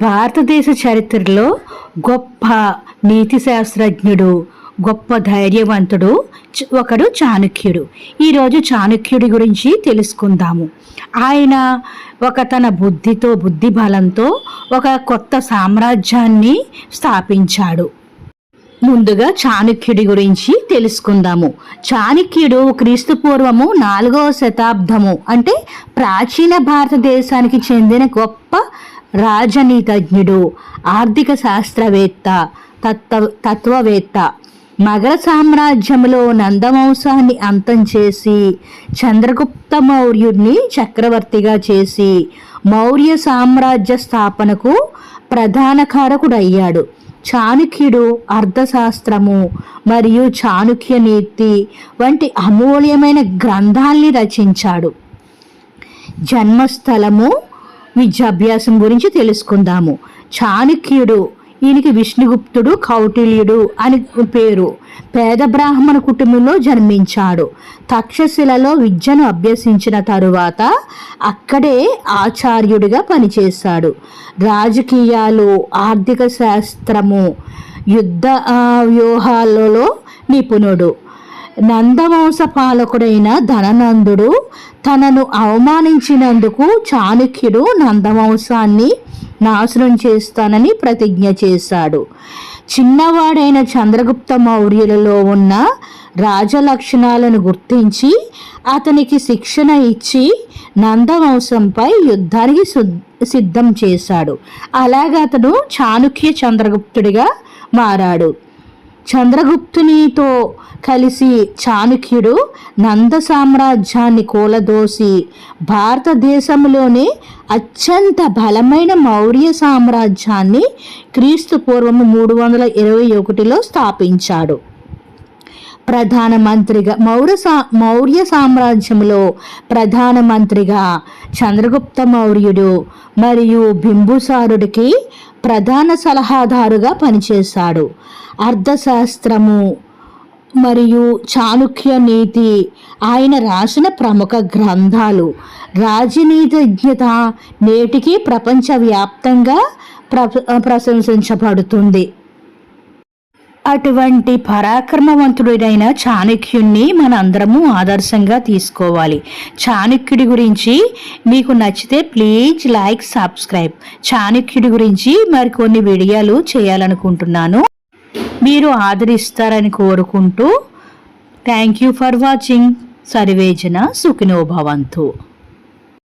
భారతదేశ చరిత్రలో గొప్ప నీతి శాస్త్రజ్ఞుడు, గొప్ప ధైర్యవంతుడు ఒకడు చాణక్యుడు. ఈరోజు చాణక్యుడి గురించి తెలుసుకుందాము. ఆయన తన బుద్ధి బలంతో ఒక కొత్త సామ్రాజ్యాన్ని స్థాపించాడు. ముందుగా చాణక్యుడి గురించి తెలుసుకుందాము. చాణక్యుడు క్రీస్తు పూర్వము 4వ శతాబ్దము అంటే ప్రాచీన భారతదేశానికి చెందిన గొప్ప రాజనీతిజ్ఞుడు, ఆర్థిక శాస్త్రవేత్త, తత్వవేత్త. మగధ సామ్రాజ్యంలో నందవంశాన్ని అంతం చేసి చంద్రగుప్త మౌర్యుడిని చక్రవర్తిగా చేసి మౌర్య సామ్రాజ్య స్థాపనకు ప్రధాన కారకుడయ్యాడు. చాణక్యుడు అర్థశాస్త్రము మరియు చాణక్య నీతి వంటి అమూల్యమైన గ్రంథాల్ని రచించాడు. జన్మస్థలము, విద్యాభ్యాసం గురించి తెలుసుకుందాము. చాణక్యుడు, ఈయనకి విష్ణుగుప్తుడు, కౌటిల్యుడు అని పేరు, పేద బ్రాహ్మణ కుటుంబంలో జన్మించాడు. తక్షశిలలో విద్యను అభ్యసించిన తరువాత అక్కడే ఆచార్యుడిగా పనిచేశాడు. రాజకీయాలు, ఆర్థిక శాస్త్రము, యుద్ధ వ్యూహాలలో నిపుణుడు. నందవంశ పాలకుడైన ధననందుడు తనను అవమానించినందుకు చాణక్యుడు నందవంశాన్ని నాశనం చేస్తానని ప్రతిజ్ఞ చేశాడు. చిన్నవాడైన చంద్రగుప్త మౌర్యులలో ఉన్న రాజలక్షణాలను గుర్తించి అతనికి శిక్షణ ఇచ్చి నందవంశంపై యుద్ధానికి సిద్ధం చేశాడు. అలాగే అతను చాణక్య చంద్రగుప్తుడిగా మారాడు. చంద్రగుప్తునితో కలిసి చాణక్యుడు నంద సామ్రాజ్యాన్ని కూలదోసి భారతదేశంలోనే అత్యంత బలమైన మౌర్య సామ్రాజ్యాన్ని క్రీస్తు పూర్వం 321లో స్థాపించాడు. ప్రధానమంత్రిగా మౌర్య సామ్రాజ్యంలో ప్రధానమంత్రిగా చంద్రగుప్త మౌర్యుడు మరియు బింబుసారుడికి ప్రధాన సలహాదారుగా పనిచేశాడు. అర్థశాస్త్రము మరియు చాణక్య నీతి ఆయన రాసిన ప్రముఖ గ్రంథాలు. రాజనీతిజ్ఞత నేటికి ప్రపంచవ్యాప్తంగా ప్రశంసించబడుతుంది. అటువంటి పరాక్రమవంతుడైన చాణక్యుణ్ణి మనందరము ఆదర్శంగా తీసుకోవాలి. చాణక్యుడి గురించి మీకు నచ్చితే ప్లీజ్ లైక్, సబ్స్క్రైబ్. చాణక్యుడి గురించి మరికొన్ని వీడియోలు చేయాలనుకుంటున్నాను. మీరు ఆదరిస్తారని కోరుకుంటూ థ్యాంక్ యూ ఫర్ వాచింగ్. సర్వేజన సుఖినో భవంతు.